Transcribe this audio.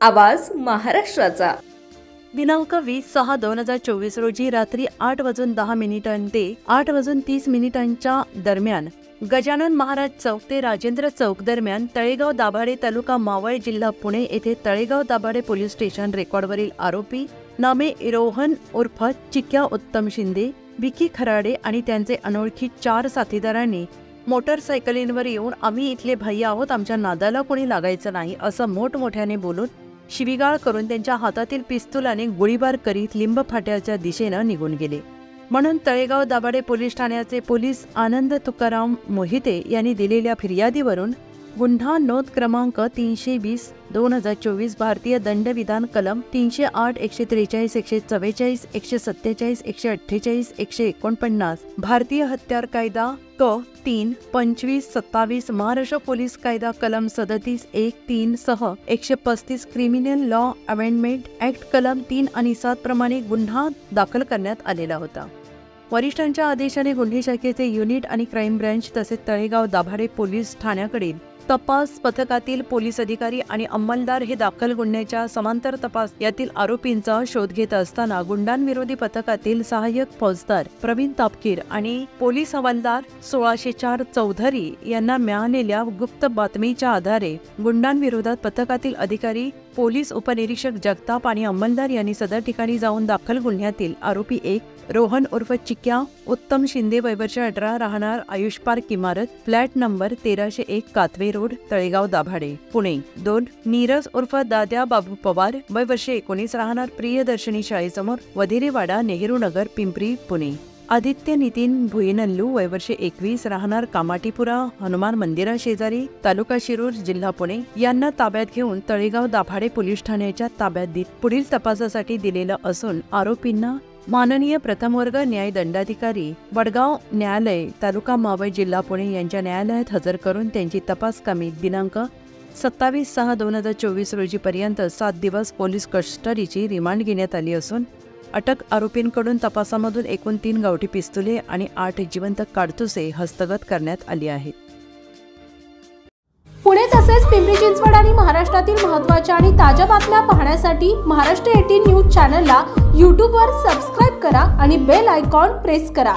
आवाज महाराष्ट्राचा। दिनांक 20/6/2024 रोजी रात्री 8:10 ते 8:30 दरम्यान गजानन महाराज चौक ते राजेंद्र चौक दरम्यान तळेगाव दाभाडे तालुका मावळ जिल्हा पुणे येथे तळेगाव दाभाडे पोलीस स्टेशन रेकॉर्डवरील आरोपी नामे रोहन उर्फ चिक्या उत्तम शिंदे, विकी खराडे आणि त्यांचे अनोळखी 4 साथीदारांनी मोटरसायकलींवर येऊन आम्ही इथले भैया आहोत, आमच्या नादाला कोणी लागायचं नाही असं मोठमोठ्याने बोलून शिवीगाळ करून त्यांच्या हातातील पिस्तुलाने गोळीबार करीत लिंब फाट्याच्या दिशेनं निघून गेले। म्हणून तळेगाव दाभाडे पोलीस ठाण्याचे पोलीस आनंद तुकाराम मोहिते यांनी दिलेल्या फिर्यादीवरून गुन्हा नोंद क्रमांक 320/2024 भारतीय दंडविधान कलम 308, 143, 144, 147, 148, 149 भारतीय हत्यार कायदा क 3, 25, 27 महाराष्ट्र पोलीस कायदा कलम 37(1)(3) सह 135 क्रिमिनल लॉ अमेंडमेंट ऍक्ट कलम 3 आणि 7 प्रमाणे गुन्हा दाखल करण्यात आलेला होता। वरिष्ठांच्या आदेशाने गुन्हे शाखेचे युनिट आणि क्राईम ब्रँच तसेच तळेगाव दाभाडे पोलीस ठाण्याकडील तपास पथकातील पोलीस अधिकारी आणि अंमलदार हे दाखल गुन्ह्याच्या समांतर तपास यातील आरोपींचा शोध घेत असताना गुंडांविरोधी पथकातील सहाय्यक फौजदार प्रवीण तापकीर आणि पोलीस हवालदार 1604 चौधरी यांना मिळालेल्या गुप्त बातमीच्या आधारे गुंडांविरोधात पथकातील अधिकारी पोलीस उपनिरीक्षक जगताप आणि अंमलदार यांनी सदर ठिकाणी जाऊन दाखल गुन्ह्यातील आरोपी 1 रोहन उर्फ चिक्या उत्तम शिंदे वय वर्ष 18 राहणार आयुष पार्क इमारत flat number 1301 Katve road Talegaon Dabhade Pune 2 Neeraj उर्फ दाद्या बाबू पवार वय वर्ष 19 राहणार प्रियदर्शनी शाळेसमोर वधिरेवाडा नेहरू नगर पिंपरी पुणे आदित्य नितीन भुईनल्लू वय वर्ष 21 राहणार कामाटीपुरा हनुमान मंदिरा शेजारी तालुका शिरूर जिल्हा पुणे यांना ताब्यात घेऊन तळेगाव दाभाडे पोलीस ठाण्याच्या ताब्यात देत पुढील तपासासाठी दिलेलं असून आरोपींना माननीय प्रथम वर्ग न्याय दंडाधिकारी वडगाव न्यायालय तालुका मावळ जिल्हा पुणे यांच्या न्यायालयात हजर करून त्यांची तपास कामी दिनांक 27/6/2024 रोजी पर्यंत 7 दिवस पोलीस कस्टडीची रिमांड घेण्यात आली असून अटक आरोपींकडून तपासामधून एकूण 3 गावठी पिस्तुले आणि 8 जिवंत काडतुसे हस्तगत करण्यात आली आहेत। पुणे तसेच पिंपरी चिंचवड आणि महाराष्ट्रातील महत्त्वाच्या आणि ताज्या बातम्या पाहण्यासाठी महाराष्ट्र 18 न्यूज चॅनलला YouTube वर सबस्क्राइब करा आणि बेल आयकॉन प्रेस करा।